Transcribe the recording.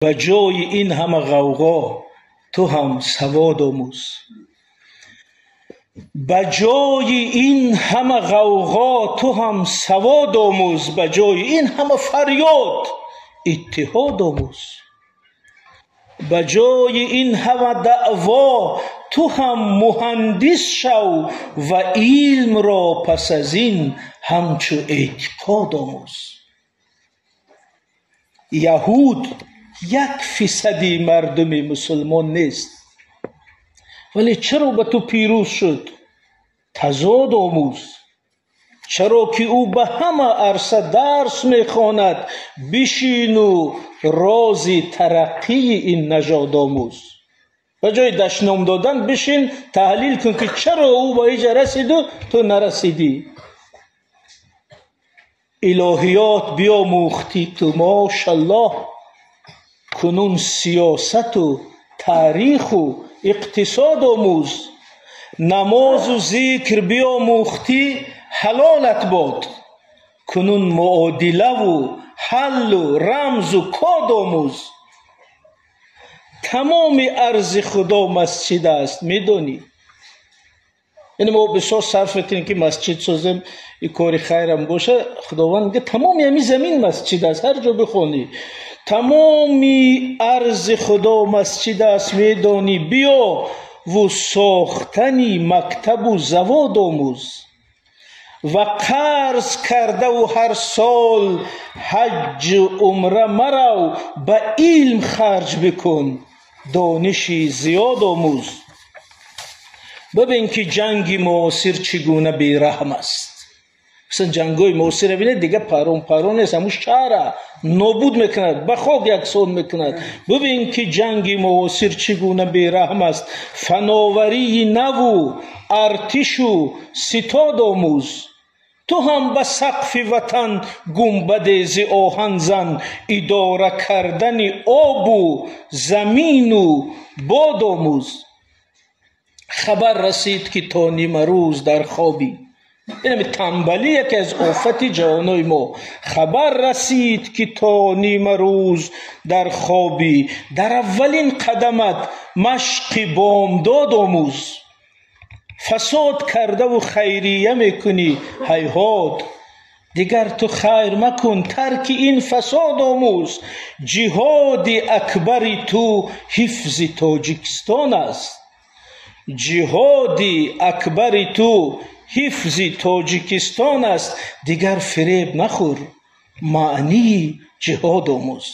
به جای این همه غوغا تو هم سواد آموز. به جای این همه غوغا تو هم سواد آموز. به جای این همه فریاد اتحاد آموز. به جای این همه دعوا تو هم مهندس شو و علم را پس از این همچو اعتقاد آموز. یهود 1% مردم مسلمان نیست، ولی چرا به تو پیروز شد؟ تضاد آموز. چرا که او به همه عرصه درس میخواند، بشین و راز ترقی این نژاد آموز. به جای دشنام دادن بشین تحلیل کن که چرا او به اینجا رسید و تو نرسیدی. الهیات بیاموختی تو ماشاءالله، کنون سیاست و تاریخ و اقتصاد آموز. نماز و ذکر بیاموختی حلالت باد، کنون معادله و حل و رمز و کاد آموز. تمام ارض خدا مسجد است، میدونی؟ یعنی ما بسیار صرف میکنیم که مسجد سازیم، این کار خیرم باشه. خداوند میگه تمام همین زمین مسجد است، هر جا بخونی تمام ارض خدا مسجد است، میدانی؟ بیا و ساختنی مکتب و زواد آموز. و قرض کرده و هر سال حج و عمره مرو، به علم خرج بکن دانشی زیاد آموز. ببین که جنگ معاصر چگونه بیرحم است. مثلا جنگای معاصر ببینید دیگه پرون نیست، همون شهر نابود میکند، به خاک یکسان میکند. ببین که جنگ معاصر چگونه بیرحم است. فناوری نو ارتش و ستاد آموز. تو هم به سقف وطن گنبد ز آهن زن، اداره کردن آب و زمین و باد آموز. خبر رسید که تا نیمه روز در خوابی، یعنی تنبلی یکی از آفت جهانای ما. خبر رسید که تا نیمه روز در خوابی، در اولین قدمت مشق بامداد آموز. فساد کرده و خیریه میکنی، هیهات دیگر تو خیر مکن، ترک این فساد آموز. جهاد اکبر تو حفظ تاجیکستان است. جهاد اکبر تو حفظ تاجیکستان است. دیگر فریب نخور، معنی جهاد آموز.